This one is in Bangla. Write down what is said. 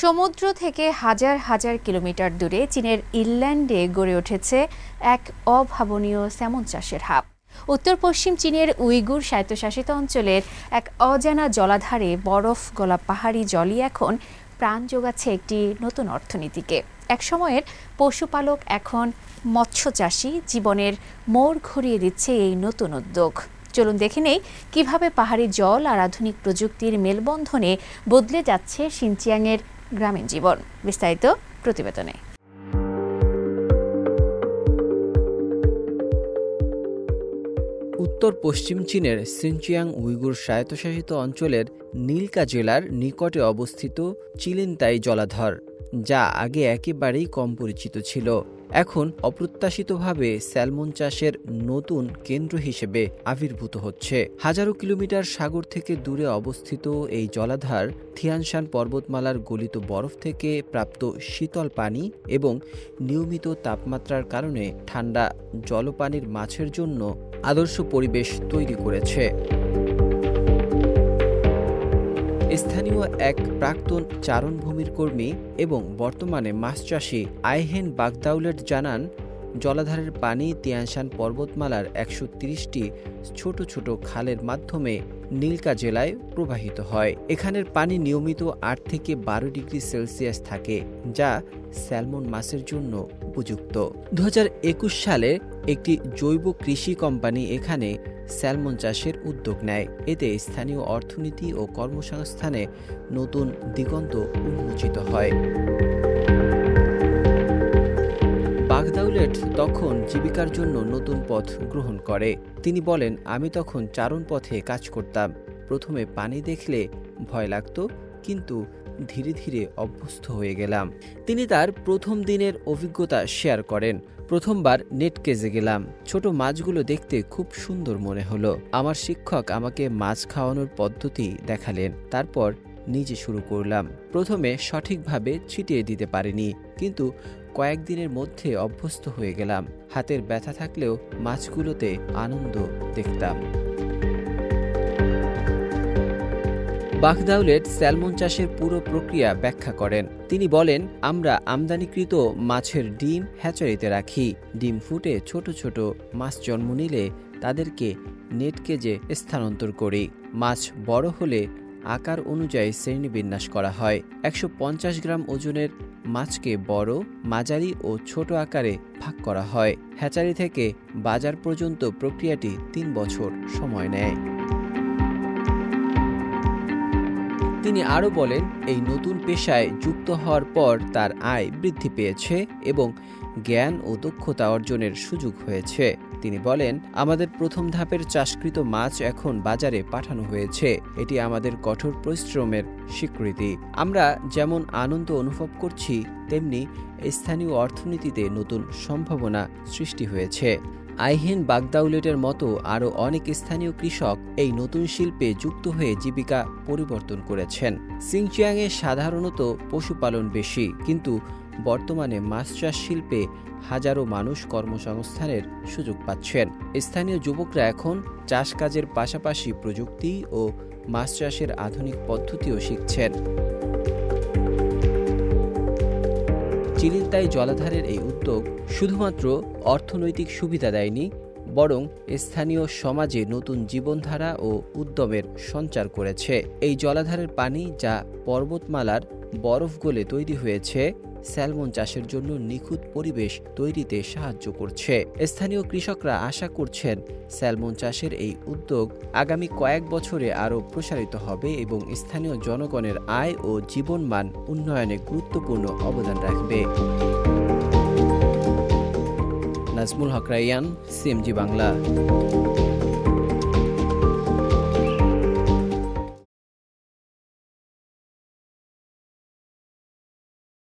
সমুদ্র থেকে হাজার হাজার কিলোমিটার দূরে চীনের ইনল্যান্ডে গড়ে উঠেছে এক অভাবনীয় স্যামন চাষের হাব। উত্তর পশ্চিম চীনের উইগুর স্বায়ত্তশাসিত অঞ্চলের এক অজানা জলাধারে বরফ গলা পাহাড়ি জলই এখন প্রাণ যোগাচ্ছে একটি নতুন অর্থনীতিকে। এক সময়ের পশুপালক এখন মৎস্য চাষী, জীবনের মোড় ঘুরিয়ে দিচ্ছে এই নতুন উদ্যোগ। চলুন দেখে নেই কিভাবে পাহাড়ি জল আর আধুনিক প্রযুক্তির মেলবন্ধনে বদলে যাচ্ছে শিনচিয়াংয়ের গ্রামীণ জীবন। বিস্তারিত প্রতিবেদনে। উত্তর পশ্চিম চীনের শিনচিয়াং উইগুর স্বায়ত্তশাসিত অঞ্চলের নিলকা জেলার নিকটে অবস্থিত চিলিনতাই জলাধার, যা আগে একেবারেই কম পরিচিত ছিল, এখন অপ্রত্যাশিতভাবে স্যালমন চাষের নতুন কেন্দ্র হিসেবে আবির্ভূত হচ্ছে। হাজারো কিলোমিটার সাগর থেকে দূরে অবস্থিত এই জলাধার থিয়ানশান পর্বতমালার গলিত বরফ থেকে প্রাপ্ত শীতল পানি এবং নিয়মিত তাপমাত্রার কারণে ঠান্ডা জলপানির মাছের জন্য আদর্শ পরিবেশ তৈরি করেছে। স্থানীয় এক প্রাক্তন চারণভূমির কর্মী এবং বর্তমানে মাছ চাষী আইহেন বাগদাউলেট জানান, জলাধারের পানি তিয়ানশান পর্বতমালার ১৩০টি ছোট ছোট খালের মাধ্যমে নিলকা জেলায় প্রবাহিত হয়। এখানের পানি নিয়মিত ৮ থেকে ১২ ডিগ্রি সেলসিয়াস থাকে, যা স্যালমন মাছের জন্য উপযুক্ত। ২০২১ সালে একটি জৈব কৃষি কোম্পানি এখানে স্যালমন চাষের উদ্যোগ নেয়। এতে স্থানীয় অর্থনীতি ও কর্মসংস্থানে নতুন দিগন্ত উন্মোচিত হয়। বাগদাউলেট তখন জীবিকার জন্য নতুন পথ গ্রহণ করে। তিনি বলেন, আমি তখন চারণ পথে কাজ করতাম। প্রথমে পানি দেখলে ভয় লাগত, কিন্তু ধীরে ধীরে অভ্যস্ত হয়ে গেলাম। তিনি তার প্রথম দিনের অভিজ্ঞতা শেয়ার করেন। প্রথমবার নেট কেজে গেলাম। ছোট মাছগুলো দেখতে খুব সুন্দর মনে হলো। আমার শিক্ষক আমাকে মাছ খাওয়ানোর পদ্ধতি দেখালেন। তারপর নিজে শুরু করলাম। প্রথমে সঠিকভাবে ছিটিয়ে দিতে পারিনি, কিন্তু কয়েকদিনের মধ্যে অভ্যস্ত হয়ে গেলাম। হাতের ব্যথা থাকলেও মাছগুলোতে আনন্দ দেখতাম। বাগদাউলেট স্যালমন চাষের পুরো প্রক্রিয়া ব্যাখ্যা করেন। তিনি বলেন, আমরা আমদানিকৃত মাছের ডিম হ্যাচারিতে রাখি। ডিম ফুটে ছোট ছোট মাছ জন্ম নিলে তাদেরকে নেট কেজে স্থানান্তর করি। মাছ বড় হলে আকার অনুযায়ী শ্রেণীবিন্যাস করা হয়। ১৫০ গ্রাম ওজনের মাছকে বড়, মাঝারি ও ছোট আকারে ভাগ করা হয়। হ্যাচারি থেকে বাজার পর্যন্ত প্রক্রিয়াটি ৩ বছর সময় নেয়। তিনি আরও বলেন, এই নতুন পেশায় যুক্ত হওয়ার পর তার আয় বৃদ্ধি পেয়েছে এবং জ্ঞান ও দক্ষতা অর্জনের সুযোগ হয়েছে। তিনি বলেন, আমাদের প্রথম ধাপের চাষকৃত মাছ এখন বাজারে পাঠানো হয়েছে। এটি আমাদের কঠোর পরিশ্রমের স্বীকৃতি। আমরা যেমন আনন্দ অনুভব করছি, তেমনি স্থানীয় অর্থনীতিতে নতুন সম্ভাবনা সৃষ্টি হয়েছে। আইহেন বাগদাউলেটের মতো আরও অনেক স্থানীয় কৃষক এই নতুন শিল্পে যুক্ত হয়ে জীবিকা পরিবর্তন করেছেন। শিনচিয়াংয়ে সাধারণত পশুপালন বেশি, কিন্তু বর্তমানে মাছ চাষ শিল্পে হাজারো মানুষ কর্মসংস্থানের সুযোগ পাচ্ছেন। স্থানীয় যুবকরা এখন চাষ কাজের পাশাপাশি প্রযুক্তি ও মাছ চাষের আধুনিক পদ্ধতিও শিখছেন। চিলিনতাই জলাধারের এই উদ্যোগ শুধুমাত্র অর্থনৈতিক সুবিধা দেয়নি, বরং স্থানীয় সমাজে নতুন জীবনধারা ও উদ্যমের সঞ্চার করেছে। এই জলাধারের পানি, যা পর্বতমালার বরফ গলে তৈরি হয়েছে, স্যালমন চাষের জন্য নিখুঁত পরিবেশ তৈরিতে সাহায্য করছে। স্থানীয় কৃষকরা আশা করছেন, স্যালমন চাষের এই উদ্যোগ আগামী কয়েক বছরে আরও প্রসারিত হবে এবং স্থানীয় জনগণের আয় ও জীবনমান উন্নয়নে গুরুত্বপূর্ণ অবদান রাখবে। নাজমুল হক রাইয়ান, সিএমজি বাংলা।